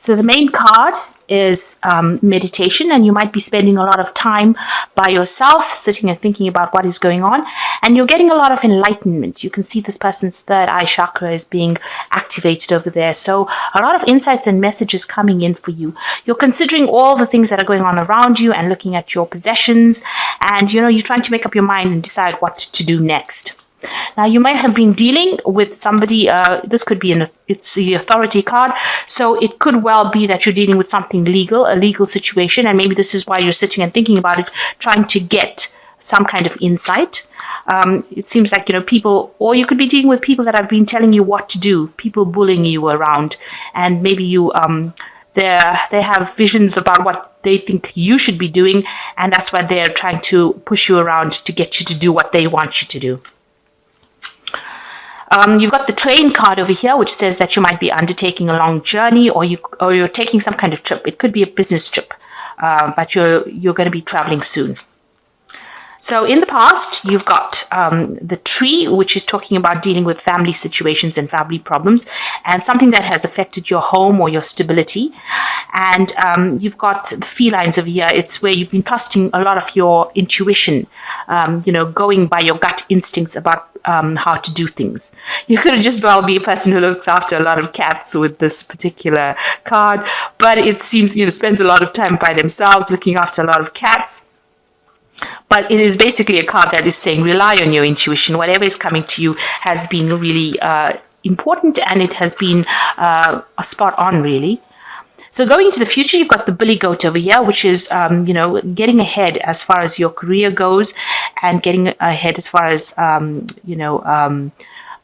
So the main card is meditation, and you might be spending a lot of time by yourself, sitting and thinking about what is going on, and you're getting a lot of enlightenment. You can see this person's third eye chakra is being activated over there. So a lot of insights and messages coming in for you. You're considering all the things that are going on around you and looking at your possessions, and you're trying to make up your mind and decide what to do next. Now, you might have been dealing with somebody, this could be it's the authority card, so it could well be that you're dealing with something legal, a legal situation, and maybe this is why you're sitting and thinking about it, trying to get some kind of insight. It seems like, people, or you could be dealing with people that have been telling you what to do, people bullying you around, and maybe you, they have visions about what they think you should be doing, and that's why they're trying to push you around to get you to do what they want you to do. You've got the train card over here, which says that you might be undertaking a long journey, or you're taking some kind of trip. It could be a business trip, but you're going to be traveling soon. So in the past, you've got the tree, which is talking about dealing with family situations and family problems, and something that has affected your home or your stability. And you've got the felines over here. It's where you've been trusting a lot of your intuition, going by your gut instincts about how to do things. You could just well be a person who looks after a lot of cats with this particular card, but it seems, spends a lot of time by themselves looking after a lot of cats. But it is basically a card that is saying rely on your intuition. Whatever is coming to you has been really important, and it has been a spot on, really. So going into the future, you've got the billy goat over here, which is, getting ahead as far as your career goes, and getting ahead as far as,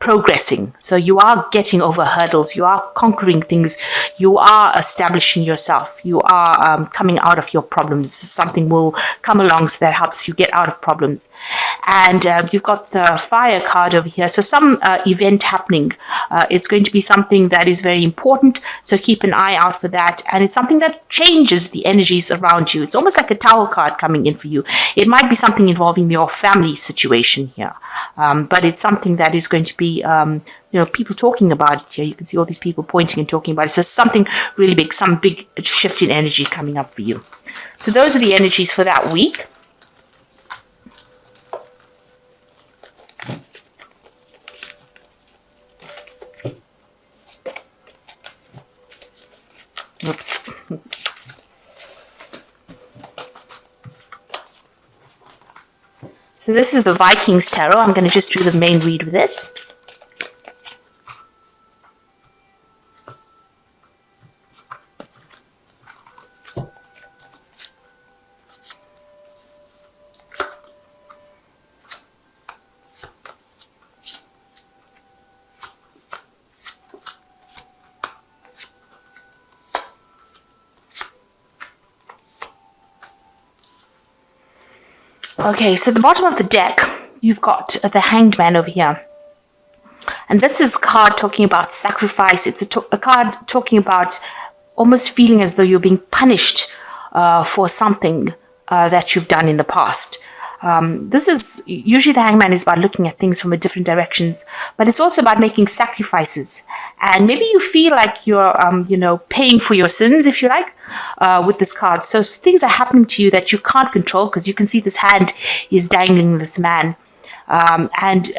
progressing. So you are getting over hurdles, you are conquering things, you are establishing yourself, you are coming out of your problems. Something will come along so that helps you get out of problems. And you've got the fire card over here. So some event happening. It's going to be something that is very important, so keep an eye out for that. And it's something that changes the energies around you. It's almost like a tower card coming in for you. It might be something involving your family situation here, but it's something that is going to be people talking about it here. You can see all these people pointing and talking about it. So something really big, some big shift in energy coming up for you. So those are the energies for that week. Oops. So this is the Vikings Tarot. I'm going to just do the main read with this. Okay, so at the bottom of the deck, you've got the Hanged Man over here. And this is a card talking about sacrifice. It's a card talking about almost feeling as though you're being punished for something that you've done in the past. This is usually the Hangman is about looking at things from a different directions, but it's also about making sacrifices. And maybe you feel like you're, paying for your sins, if you like, with this card. So things are happening to you that you can't control, because you can see this hand is dangling this man. And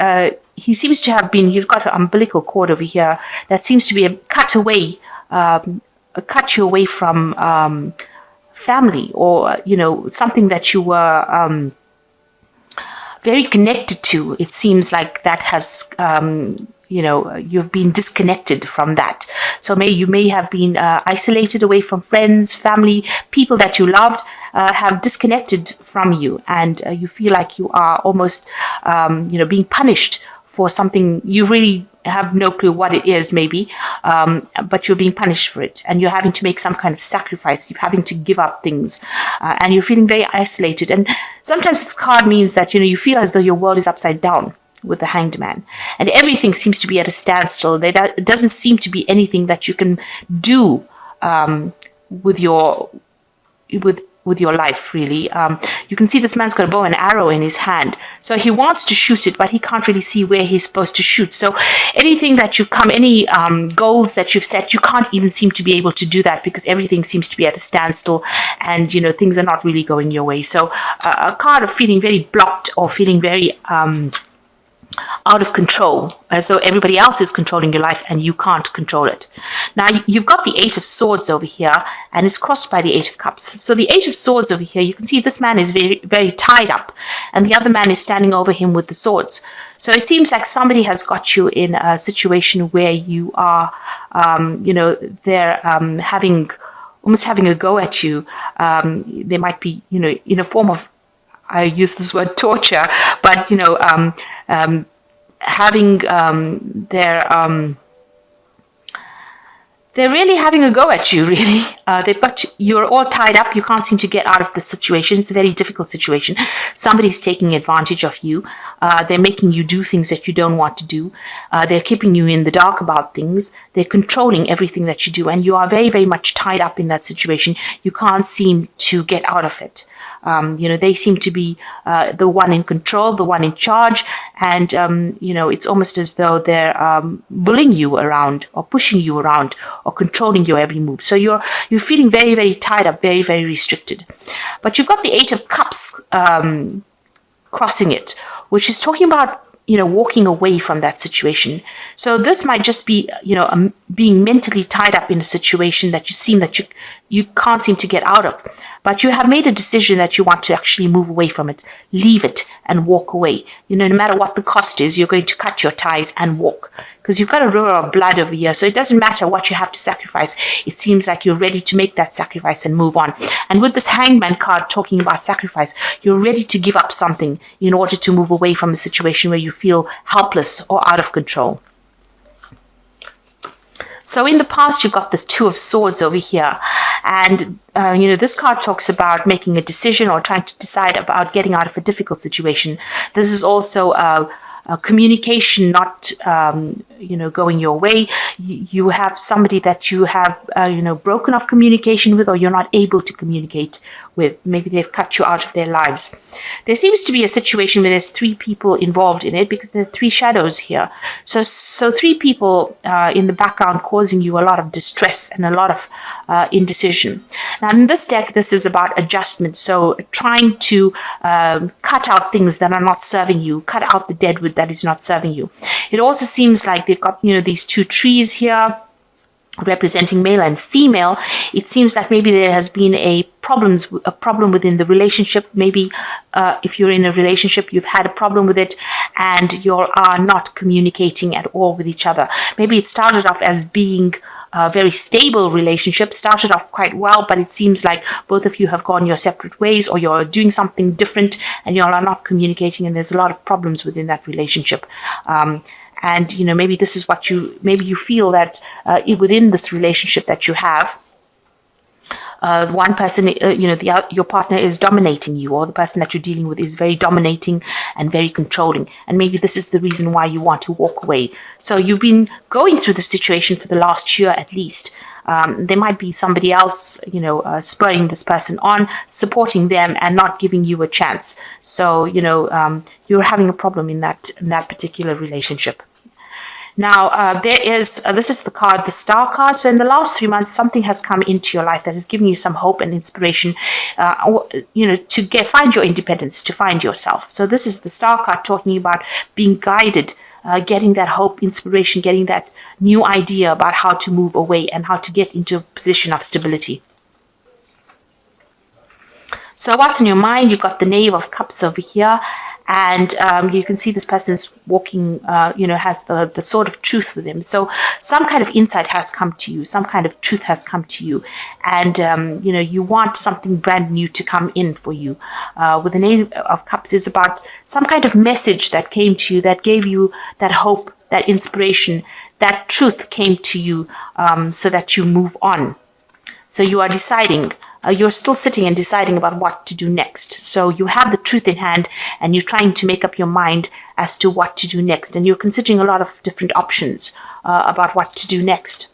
he seems to have been, you've got an umbilical cord over here that seems to be cut you away from family, or, something that you were very connected to. It seems like that has, you've been disconnected from that. So you may have been isolated away from friends, family, people that you loved, have disconnected from you, and you feel like you are almost, being punished for something you really have no clue what it is, maybe, but you're being punished for it, and you're having to make some kind of sacrifice. You're having to give up things, and you're feeling very isolated. And sometimes this card means that, you feel as though your world is upside down with the Hanged Man, and everything seems to be at a standstill. There doesn't seem to be anything that you can do with with your life, really. You can see this man's got a bow and arrow in his hand. So he wants to shoot it, but he can't really see where he's supposed to shoot. So anything that you've come, any goals that you've set, you can't even seem to be able to do that because everything seems to be at a standstill and, things are not really going your way. So a card of feeling very blocked or feeling very out of control, as though everybody else is controlling your life and you can't control it. Now, you've got the Eight of Swords over here, and it's crossed by the Eight of Cups. So the Eight of Swords over here, you can see this man is very, very tied up, and the other man is standing over him with the swords. So it seems like somebody has got you in a situation where you are, they're almost having a go at you. They might be, in a form of, I use this word torture, but having they're really having a go at you, really. They've got you're all tied up. You can't seem to get out of the situation. It's a very difficult situation. Somebody's taking advantage of you. They're making you do things that you don't want to do. They're keeping you in the dark about things. They're controlling everything that you do. And you are very, very much tied up in that situation. You can't seem to get out of it. They seem to be the one in control, the one in charge, and it's almost as though they're bullying you around or pushing you around or controlling your every move. So you're feeling very, very tied up, very, very restricted. But you've got the Eight of Cups crossing it, which is talking about walking away from that situation. So this might just be, being mentally tied up in a situation that you seem that you can't seem to get out of. But you have made a decision that you want to actually move away from it, leave it and walk away. No matter what the cost is, you're going to cut your ties and walk. Because you've got a river of blood over here. So it doesn't matter what you have to sacrifice. It seems like you're ready to make that sacrifice and move on. And with this Hangman card talking about sacrifice, you're ready to give up something in order to move away from a situation where you feel helpless or out of control. So in the past, you've got this Two of Swords over here. And, this card talks about making a decision or trying to decide about getting out of a difficult situation. This is also communication not, going your way. You have somebody that you have, broken off communication with, or you're not able to communicate with. Maybe they've cut you out of their lives. There seems to be a situation where there's three people involved in it because there are three shadows here. So three people in the background causing you a lot of distress and a lot of indecision. Now in this deck, this is about adjustment. So trying to cut out things that are not serving you, cut out the dead wood that is not serving you. It also seems like they've got, these two trees here representing male and female. It seems like maybe there has been a problem within the relationship. Maybe if you're in a relationship, you've had a problem with it and you are not communicating at all with each other. Maybe it started off as being a very stable relationship, started off quite well, but it seems like both of you have gone your separate ways, or you're doing something different and you all are not communicating, and there's a lot of problems within that relationship. And, maybe this is what maybe you feel that within this relationship that you have, one person, your partner is dominating you, or the person that you're dealing with is very dominating and very controlling. And maybe this is the reason why you want to walk away. So you've been going through the situation for the last year at least. There might be somebody else, spurring this person on, supporting them and not giving you a chance. So, you're having a problem in that particular relationship. Now, this is the card, the Star card. So in the last 3 months, something has come into your life that has given you some hope and inspiration, to find your independence, to find yourself. So this is the Star card talking about being guided, getting that hope, inspiration, getting that new idea about how to move away and how to get into a position of stability. So what's in your mind? You've got the Knave of Cups over here. And you can see this person's walking, has the sword of truth with him. So some kind of insight has come to you. Some kind of truth has come to you. And, you want something brand new to come in for you. With the Knave of Cups is about some kind of message that came to you, that gave you that hope, that inspiration, that truth came to you, so that you move on. So you are deciding. You're still sitting and deciding about what to do next. So you have the truth in hand and you're trying to make up your mind as to what to do next. And you're considering a lot of different options about what to do next.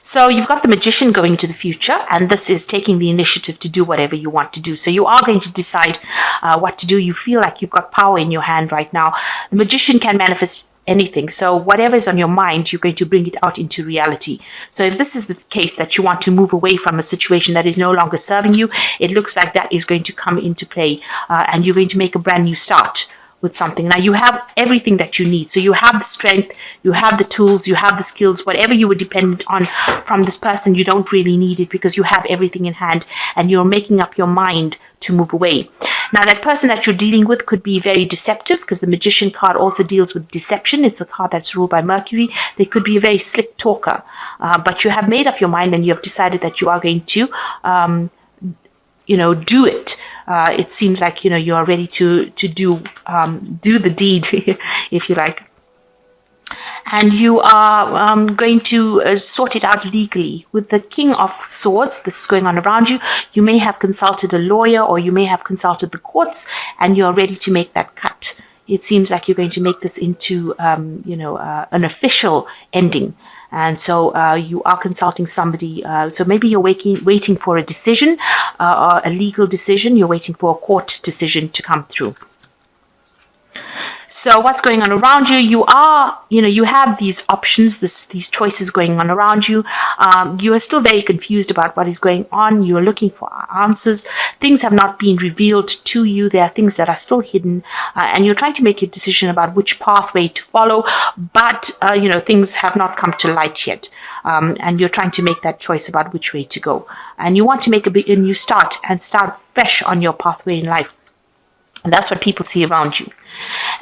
So you've got the Magician going into the future, and this is taking the initiative to do whatever you want to do. So you are going to decide what to do. You feel like you've got power in your hand right now. The Magician can manifest anything. So whatever is on your mind, you're going to bring it out into reality. So if this is the case that you want to move away from a situation that is no longer serving you, it looks like that is going to come into play, and you're going to make a brand new start with something. Now you have everything that you need. So you have the strength, you have the tools, you have the skills. Whatever you were dependent on from this person, you don't really need it because you have everything in hand and you're making up your mind to move away. Now that person that you're dealing with could be very deceptive, because the Magician card also deals with deception. It's a card that's ruled by Mercury. They could be a very slick talker, but you have made up your mind and you have decided that you are going to do it. It seems like you are ready to do the deed, if you like, and you are going to sort it out legally. With the King of Swords, this is going on around you. You may have consulted a lawyer, or you may have consulted the courts, and you are ready to make that cut. It seems like you're going to make this into an official ending. And so you are consulting somebody. So maybe you're waiting for a decision, a legal decision. You're waiting for a court decision to come through. So what's going on around you? You are, you have these options, these choices going on around you. You are still very confused about what is going on. You are looking for answers. Things have not been revealed to you. There are things that are still hidden, and you're trying to make a decision about which pathway to follow. But things have not come to light yet, and you're trying to make that choice about which way to go. And you want to make a new start and start fresh on your pathway in life. And that's what people see around you.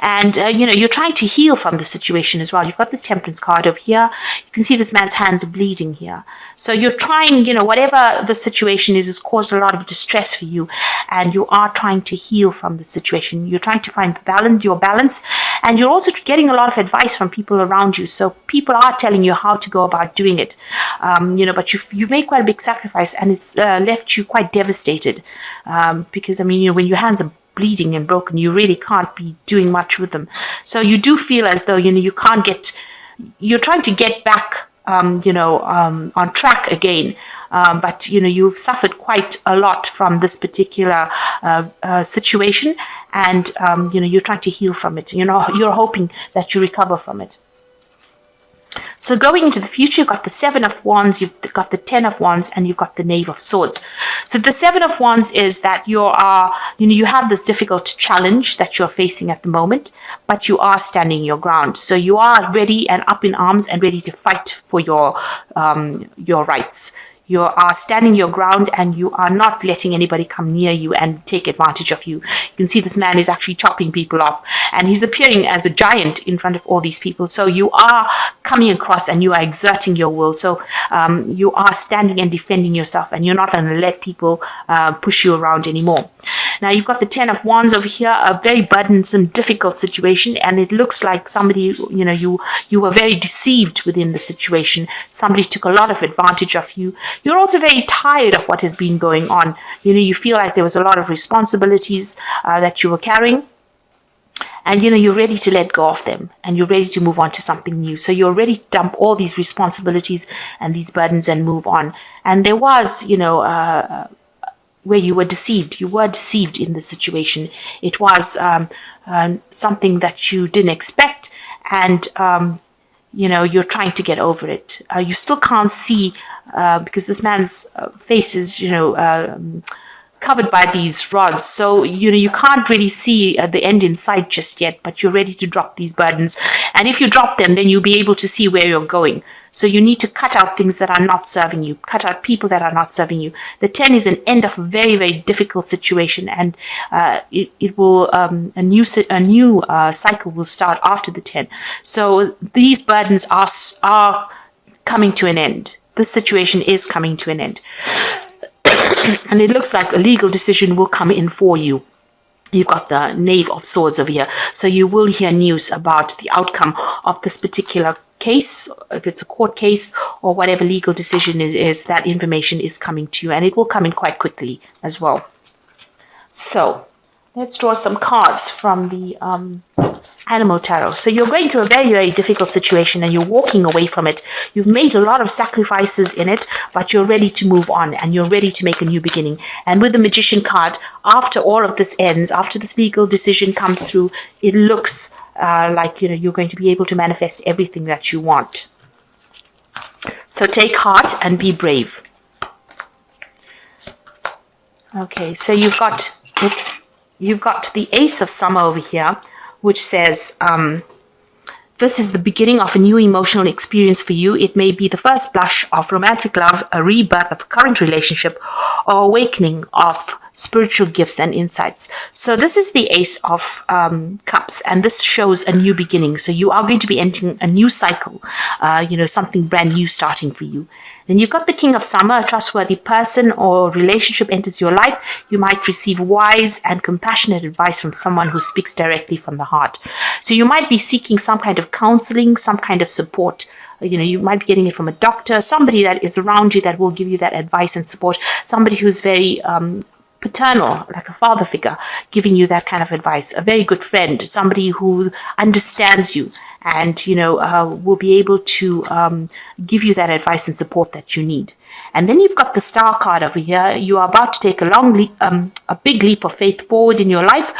And, you're trying to heal from the situation as well. You've got this Temperance card over here. You can see this man's hands are bleeding here. So you're trying, whatever the situation is, has caused a lot of distress for you. And you are trying to heal from the situation. You're trying to find your balance. And you're also getting a lot of advice from people around you. So people are telling you how to go about doing it. But you've made quite a big sacrifice, and it's left you quite devastated. Because, when your hands are bleeding and broken, you really can't be doing much with them. So you do feel as though you can't you're trying to get back on track again, but you've suffered quite a lot from this particular situation, and you're trying to heal from it. You're hoping that you recover from it. So going into the future, you've got the Seven of Wands, you've got the Ten of Wands, and you've got the Knave of Swords. So the Seven of Wands is that you have this difficult challenge that you're facing at the moment, but you are standing your ground. So you are ready and up in arms and ready to fight for your rights. You are standing your ground, and you are not letting anybody come near you and take advantage of you. You can see this man is actually chopping people off, and he's appearing as a giant in front of all these people. So you are coming across and you are exerting your will. So you are standing and defending yourself, and you're not going to let people push you around anymore. Now you've got the Ten of Wands over here, a very burdensome, difficult situation, and it looks like somebody, you were very deceived within the situation. Somebody took a lot of advantage of you. You're also very tired of what has been going on. You feel like there was a lot of responsibilities that you were carrying. And, you're ready to let go of them, and you're ready to move on to something new. So you're ready to dump all these responsibilities and these burdens and move on. And there was, where you were deceived. You were deceived in the situation. It was something that you didn't expect, and, you're trying to get over it. You still can't see, because this man's face is, covered by these rods. So, you can't really see the end in sight just yet, but you're ready to drop these burdens. And if you drop them, then you'll be able to see where you're going. So you need to cut out things that are not serving you, cut out people that are not serving you. The 10 is an end of a very, very difficult situation, and it will a new cycle will start after the 10. So these burdens are coming to an end. This situation is coming to an end. And it looks like a legal decision will come in for you. You've got the Knave of Swords over here. So you will hear news about the outcome of this particular case. If it's a court case or whatever legal decision it is, that information is coming to you. And it will come in quite quickly as well. So let's draw some cards from the Animal Tarot. So you're going through a very, very difficult situation and you're walking away from it. You've made a lot of sacrifices in it, but you're ready to move on and you're ready to make a new beginning. And with the Magician card, after all of this ends, after this legal decision comes through, it looks like, you're going to be able to manifest everything that you want. So take heart and be brave. Okay, so you've got the Ace of Summer over here, which says, this is the beginning of a new emotional experience for you. It may be the first blush of romantic love, a rebirth of a current relationship, or awakening of spiritual gifts and insights. So this is the Ace of Cups, and this shows a new beginning. So you are going to be entering a new cycle, something brand new starting for you. Then you've got the King of Summer, a trustworthy person or relationship enters your life. You might receive wise and compassionate advice from someone who speaks directly from the heart. So you might be seeking some kind of counseling, some kind of support. You might be getting it from a doctor, somebody that is around you that will give you that advice and support, somebody who's very paternal, like a father figure, giving you that kind of advice, a very good friend, somebody who understands you and, will be able to give you that advice and support that you need. And then you've got the Star card over here. You are about to take a big leap of faith forward in your life.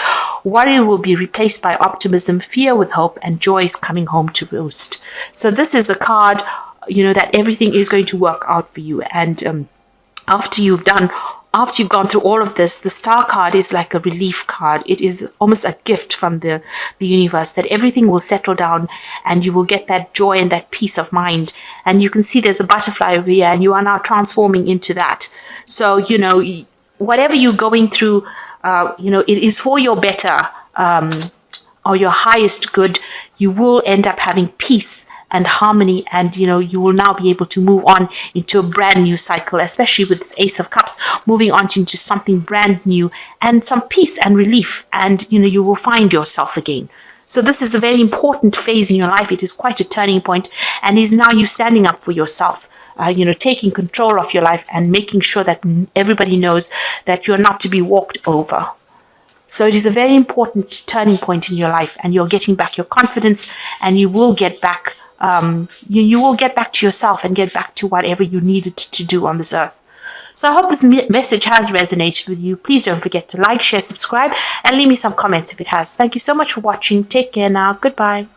Worry will be replaced by optimism, fear with hope, and joy is coming home to roost. So this is a card, that everything is going to work out for you. And after you've gone through all of this, the Star card is like a relief card. It is almost a gift from the universe that everything will settle down and you will get that joy and that peace of mind. And you can see there's a butterfly over here and you are now transforming into that. So, whatever you're going through, it is for your better or your highest good. You will end up having peace and harmony, and you will now be able to move on into a brand new cycle, especially with this Ace of Cups, moving on into something brand new and some peace and relief, and you will find yourself again. So this is a very important phase in your life. It is quite a turning point, and is now you standing up for yourself, taking control of your life and making sure that everybody knows that you're not to be walked over. So it is a very important turning point in your life, and you're getting back your confidence, and you will get back you will get back to yourself and get back to whatever you needed to do on this earth. So I hope this message has resonated with you. Please don't forget to like, share, subscribe, and leave me some comments if it has. Thank you so much for watching. Take care now. Goodbye.